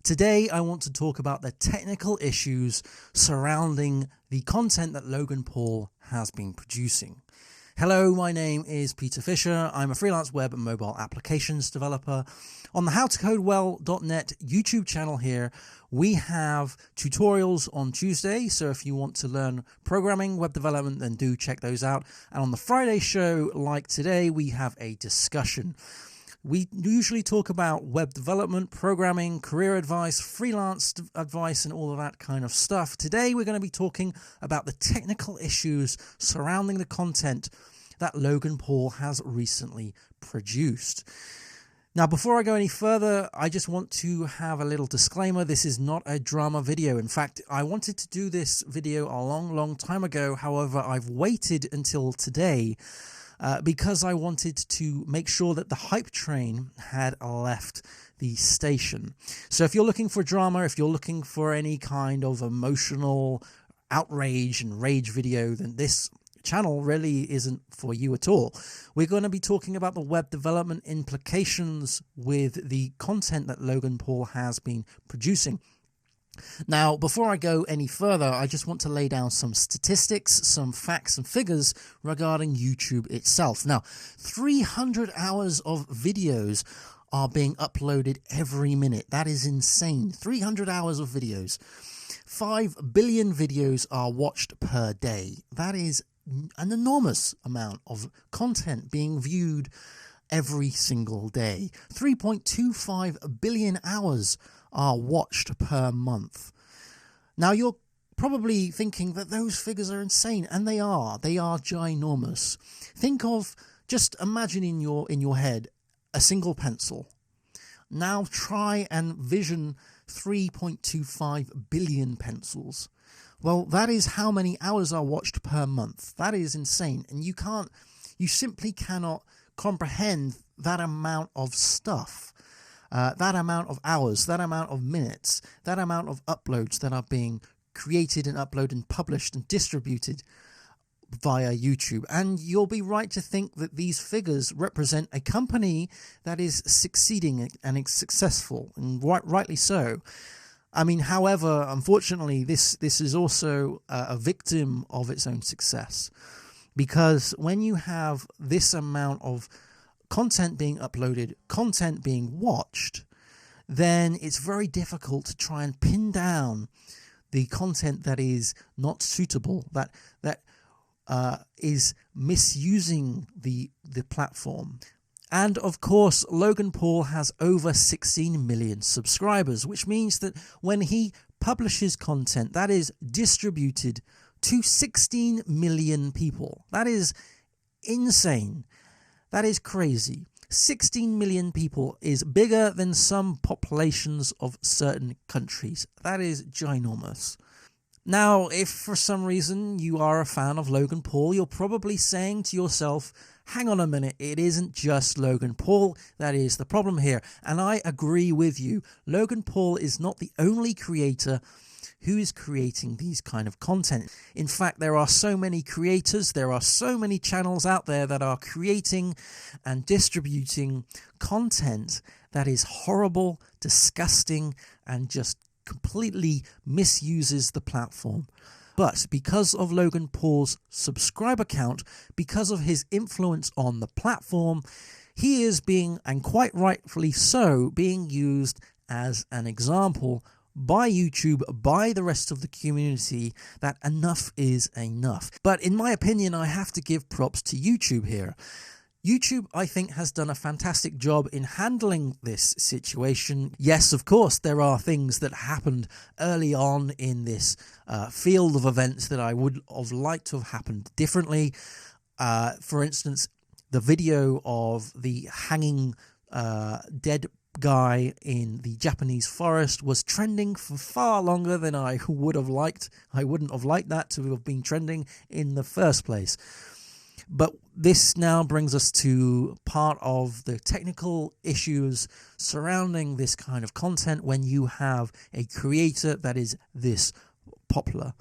Today, I want to talk about the technical issues surrounding the content that Logan Paul has been producing. Hello, my name is Peter Fisher. I'm a freelance web and mobile applications developer. On the howtocodewell.net YouTube channel here, we have tutorials on Tuesday, so if you want to learn programming, web development, then do check those out. And on the Friday show, like today, we have a discussion. We usually talk about web development, programming, career advice, freelance advice, and all of that kind of stuff. Today, we're going to be talking about the technical issues surrounding the content that Logan Paul has recently produced. Now, before I go any further, I just want to have a little disclaimer. This is not a drama video. In fact, I wanted to do this video a long time ago. However, I've waited until today because I wanted to make sure that the hype train had left the station. So if you're looking for drama, if you're looking for any kind of emotional outrage and rage video, then this channel really isn't for you at all. We're going to be talking about the web development implications with the content that Logan Paul has been producing. Now, before I go any further, I just want to lay down some statistics, some facts and figures regarding YouTube itself. Now, 300 hours of videos are being uploaded every minute. That is insane. 300 hours of videos. 5 billion videos are watched per day. That is an enormous amount of content being viewed every single day. 3.25 billion hours are watched per month. Now, you're probably thinking that those figures are insane, and they are. They are ginormous. Think of, just imagine in your head a single pencil. Now try and vision 3.25 billion pencils. Well, that is how many hours are watched per month. That is insane, and you simply cannot comprehend that amount of stuff. That amount of hours, that amount of minutes, that amount of uploads that are being created and uploaded and published and distributed via YouTube. And you'll be right to think that these figures represent a company that is succeeding and is successful, and rightly so. I mean, however, unfortunately, this is also a victim of its own success, because when you have this amount of content being uploaded, content being watched, then it's very difficult to try and pin down the content that is not suitable, that is misusing the platform. And of course, Logan Paul has over 16 million subscribers, which means that when he publishes content, that is distributed to 16 million people. That is insane. That is crazy. 16 million people is bigger than some populations of certain countries. That is ginormous. Now, if for some reason you are a fan of Logan Paul, you're probably saying to yourself, hang on a minute, it isn't just Logan Paul that is the problem here. And I agree with you. Logan Paul is not the only creator who is creating these kind of content. In fact, there are so many creators, there are so many channels out there that are creating and distributing content that is horrible, disgusting, and just completely misuses the platform. But because of Logan Paul's subscriber count, because of his influence on the platform, he is being, and quite rightfully so, being used as an example by YouTube, by the rest of the community, that enough is enough. But in my opinion, I have to give props to YouTube here. YouTube, I think, has done a fantastic job in handling this situation. Yes, of course, there are things that happened early on in this field of events that I would have liked to have happened differently. For instance, the video of the hanging dead guy in the Japanese forest was trending for far longer than I would have liked. I wouldn't have liked that to have been trending in the first place. But this now brings us to part of the technical issues surrounding this kind of content when you have a creator that is this popular.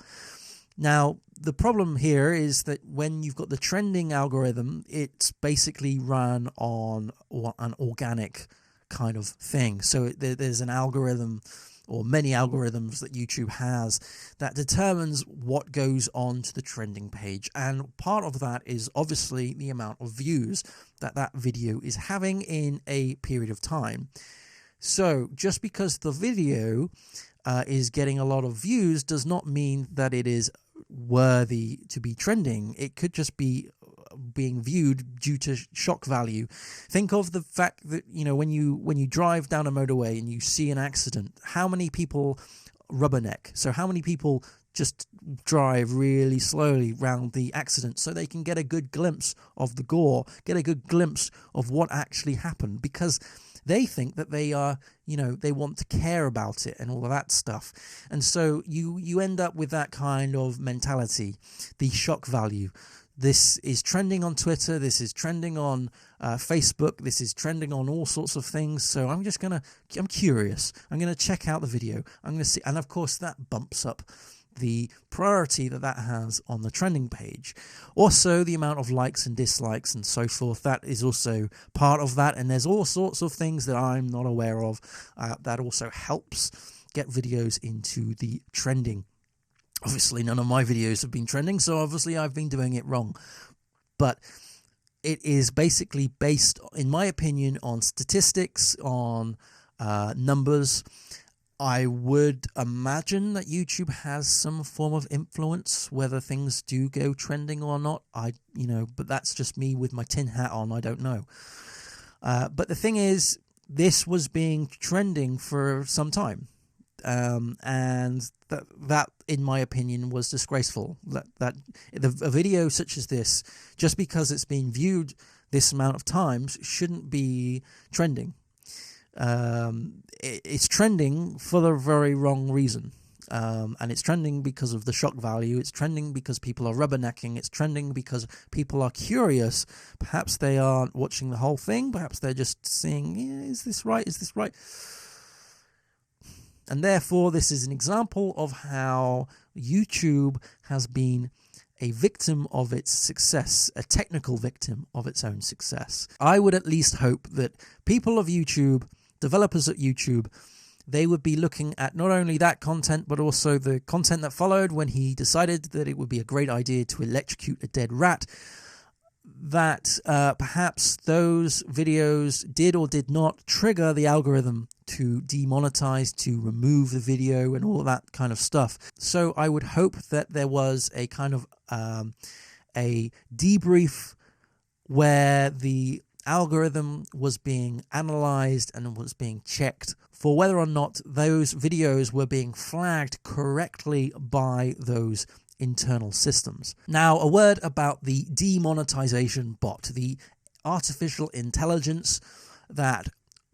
Now, the problem here is that when you've got the trending algorithm, it's basically run on an organic kind of thing. So there's an algorithm or many algorithms that YouTube has that determines what goes on to the trending page. And part of that is obviously the amount of views that that video is having in a period of time. So just because the video is getting a lot of views does not mean that it is worthy to be trending. It could just be being viewed due to shock value. Think of the fact that, you know, when you drive down a motorway and you see an accident, how many people rubberneck? So how many people just drive really slowly round the accident so they can get a good glimpse of the gore, get a good glimpse of what actually happened, because they think that they are, you know, they want to care about it and all of that stuff. And so you end up with that kind of mentality, the shock value. This is trending on Twitter, this is trending on Facebook, this is trending on all sorts of things. So I'm curious. I'm going to check out the video. I'm going to see. And of course, that bumps up the priority that has on the trending page. Also, the amount of likes and dislikes and so forth, that is also part of that. And there's all sorts of things that I'm not aware of that also helps get videos into the trending. Obviously, none of my videos have been trending, so obviously I've been doing it wrong. But it is basically based, in my opinion, on statistics, on numbers. I would imagine that YouTube has some form of influence, whether things do go trending or not. But that's just me with my tin hat on. I don't know. But the thing is, this was being trending for some time. And that, in my opinion, was disgraceful. That a video such as this, just because it's been viewed this amount of times, shouldn't be trending. It's trending for the very wrong reason. And it's trending because of the shock value. It's trending because people are rubbernecking. It's trending because people are curious. Perhaps they aren't watching the whole thing. Perhaps they're just seeing, is this right? Is this right? And therefore, this is an example of how YouTube has been a victim of its success, a technical victim of its own success. I would at least hope that people of YouTube, developers at YouTube, they would be looking at not only that content, but also the content that followed when he decided that it would be a great idea to electrocute a dead rat, that perhaps those videos did or did not trigger the algorithm to demonetize, to remove the video and all of that kind of stuff. So I would hope that there was a kind of a debrief where the algorithm was being analyzed and was being checked for whether or not those videos were being flagged correctly by those internal systems. Now, a word about the demonetization bot, the artificial intelligence that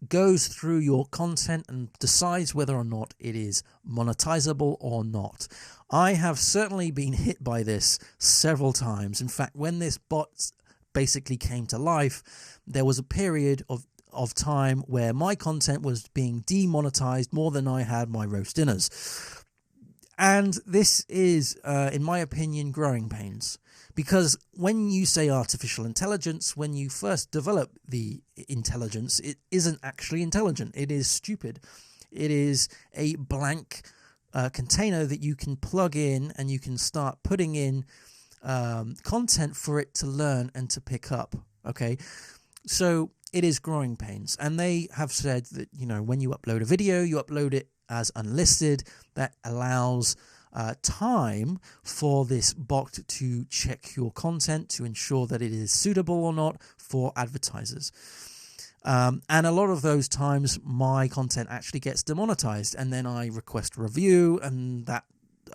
goes through your content and decides whether or not it is monetizable or not. I have certainly been hit by this several times. In fact, when this bot basically came to life, there was a period of time where my content was being demonetized more than I had my roast dinners. And this is, in my opinion, growing pains. Because when you say artificial intelligence, when you first develop the intelligence, it isn't actually intelligent. It is stupid. It is a blank container that you can plug in and you can start putting in content for it to learn and to pick up. Okay, so it is growing pains. And they have said that, you know, when you upload a video, you upload it as unlisted. That allows time for this bot to check your content to ensure that it is suitable or not for advertisers. And a lot of those times my content actually gets demonetized, and then I request a review and that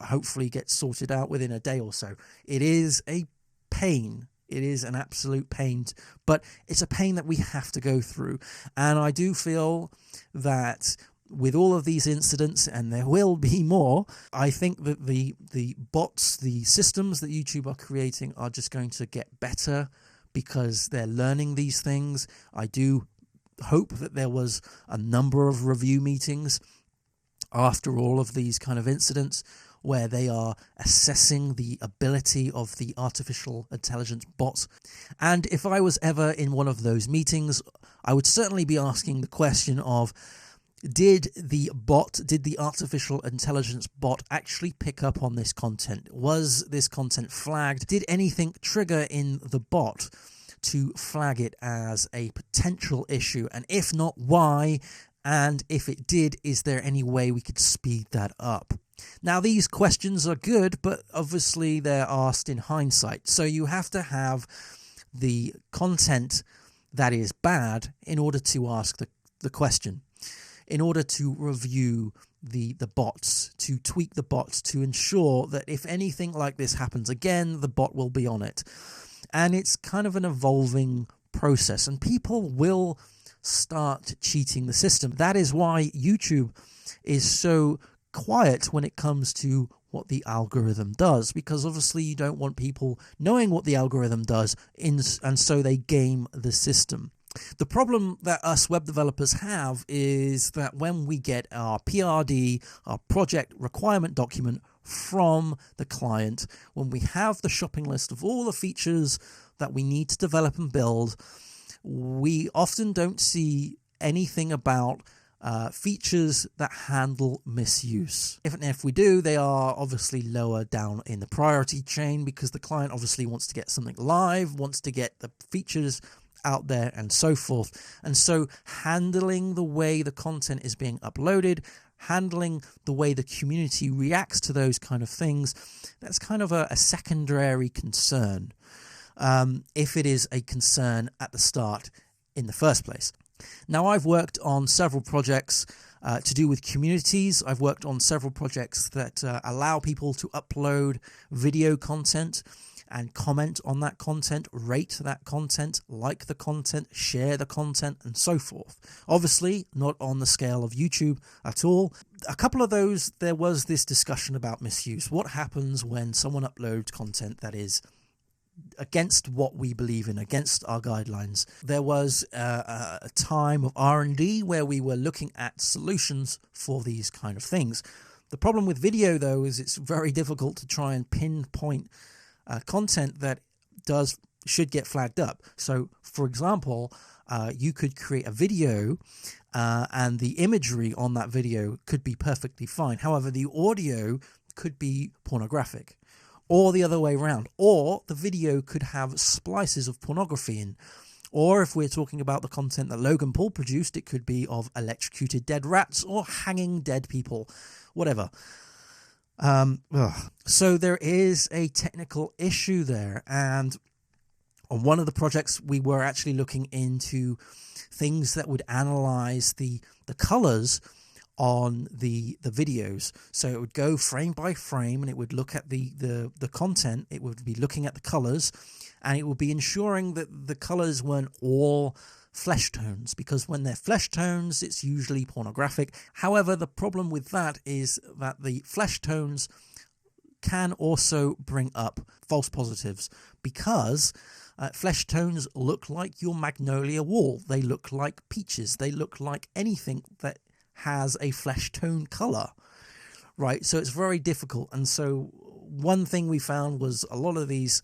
hopefully gets sorted out within a day or so. It is a pain. It is an absolute pain, but it's a pain that we have to go through. And I do feel that with all of these incidents, and there will be more, I think that the bots, the systems that YouTube are creating are just going to get better because they're learning these things. I do hope that there was a number of review meetings after all of these kind of incidents where they are assessing the ability of the artificial intelligence bots. And if I was ever in one of those meetings, I would certainly be asking the question of, Did the artificial intelligence bot actually pick up on this content? Was this content flagged? Did anything trigger in the bot to flag it as a potential issue? And if not, why? And if it did, is there any way we could speed that up? Now, these questions are good, but obviously they're asked in hindsight. So you have to have the content that is bad in order to ask the question, in order to review the bots, to tweak the bots, to ensure that if anything like this happens again, the bot will be on it. And it's kind of an evolving process, and people will start cheating the system. That is why YouTube is so quiet when it comes to what the algorithm does, because obviously you don't want people knowing what the algorithm does, and so they game the system. The problem that us web developers have is that when we get our PRD, our project requirement document from the client, when we have the shopping list of all the features that we need to develop and build, we often don't see anything about features that handle misuse. If we do, they are obviously lower down in the priority chain, because the client obviously wants to get something live, wants to get the features out there and so forth. And so handling the way the content is being uploaded, handling the way the community reacts to those kind of things, that's kind of a secondary concern, if it is a concern at the start in the first place. Now, I've worked on several projects to do with communities. I've worked on several projects that allow people to upload video content and comment on that content, rate that content, like the content, share the content, and so forth. Obviously, not on the scale of YouTube at all. A couple of those, there was this discussion about misuse. What happens when someone uploads content that is against what we believe in, against our guidelines? There was a time of R&D where we were looking at solutions for these kind of things. The problem with video, though, is it's very difficult to try and pinpoint content that should get flagged up. So, for example, you could create a video and the imagery on that video could be perfectly fine. However, the audio could be pornographic, or the other way around, or the video could have splices of pornography in. Or if we're talking about the content that Logan Paul produced, it could be of electrocuted dead rats or hanging dead people, whatever. So there is a technical issue there, and on one of the projects we were actually looking into things that would analyze the colors on the videos. So it would go frame by frame and it would look at the content, it would be looking at the colors, and it would be ensuring that the colors weren't all flesh tones, because when they're flesh tones, it's usually pornographic. However, the problem with that is that the flesh tones can also bring up false positives, because flesh tones look like your magnolia wall. They look like peaches. They look like anything that has a flesh tone color, right? So it's very difficult. And so one thing we found was a lot of these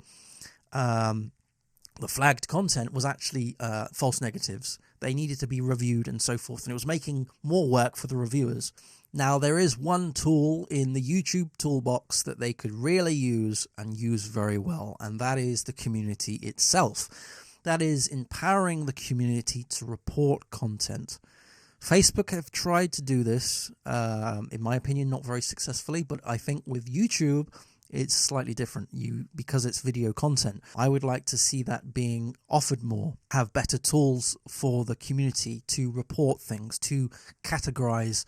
the flagged content was actually false negatives. They needed to be reviewed and so forth, and it was making more work for the reviewers. Now, there is one tool in the YouTube toolbox that they could really use and use very well, and that is the community itself. That is empowering the community to report content. Facebook have tried to do this, in my opinion, not very successfully, but I think with YouTube, it's slightly different. Because it's video content, I would like to see that being offered more, have better tools for the community to report things, to categorize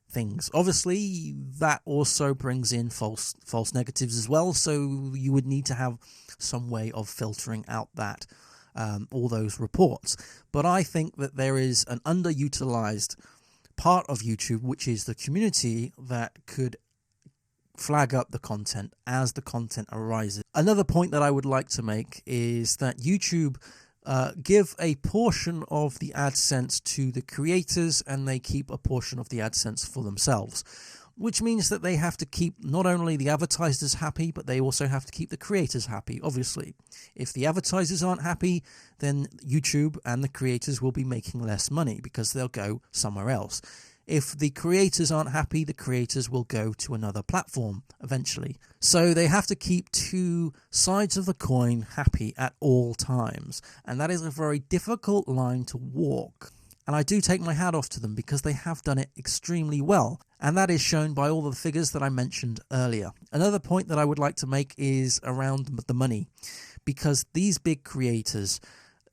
things. Obviously, that also brings in false negatives as well, so you would need to have some way of filtering out that all those reports. But I think that there is an underutilized part of YouTube, which is the community, that could flag up the content as the content arises. Another point that I would like to make is that YouTube give a portion of the AdSense to the creators, and they keep a portion of the AdSense for themselves, which means that they have to keep not only the advertisers happy, but they also have to keep the creators happy, obviously. If the advertisers aren't happy, then YouTube and the creators will be making less money because they'll go somewhere else. If the creators aren't happy, the creators will go to another platform eventually. So they have to keep two sides of the coin happy at all times. And that is a very difficult line to walk. And I do take my hat off to them because they have done it extremely well. And that is shown by all the figures that I mentioned earlier. Another point that I would like to make is around the money. Because these big creators,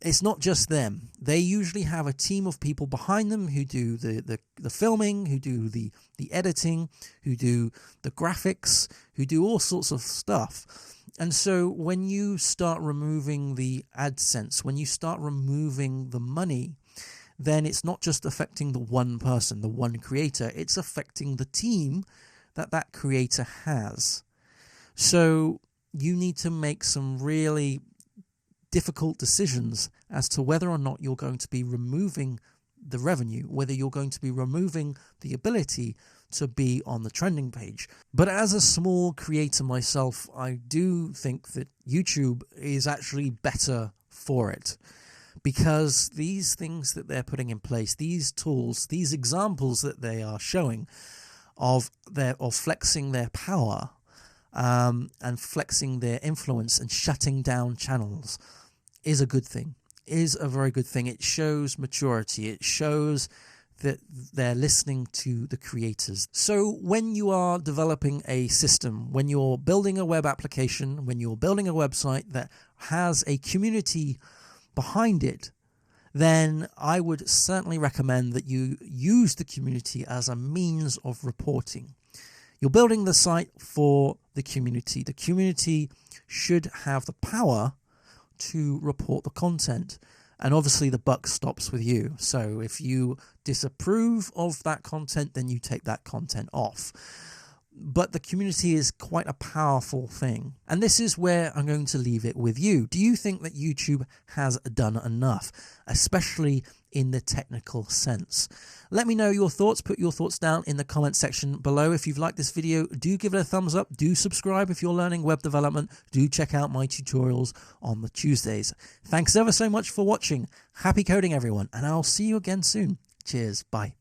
it's not just them. They usually have a team of people behind them who do the filming, who do the editing, who do the graphics, who do all sorts of stuff. And so when you start removing the AdSense, when you start removing the money, then it's not just affecting the one person, the one creator. It's affecting the team that creator has. So you need to make some really difficult decisions as to whether or not you're going to be removing the revenue, whether you're going to be removing the ability to be on the trending page. But as a small creator myself, I do think that YouTube is actually better for it, because these things that they're putting in place, these tools, these examples that they are showing of flexing their power and flexing their influence and shutting down channels is a good thing, is a very good thing. It shows maturity. It shows that they're listening to the creators. So when you are developing a system, when you're building a web application, when you're building a website that has a community behind it, then I would certainly recommend that you use the community as a means of reporting. You're building the site for the community. The community should have the power to report the content. And obviously the buck stops with you. So if you disapprove of that content, then you take that content off. But the community is quite a powerful thing. And this is where I'm going to leave it with you. Do you think that YouTube has done enough, especially in the technical sense? Let me know your thoughts. Put your thoughts down in the comment section below. If you've liked this video, do give it a thumbs up. Do subscribe if you're learning web development. Do check out my tutorials on the Tuesdays. Thanks ever so much for watching. Happy coding, everyone, and I'll see you again soon. Cheers. Bye.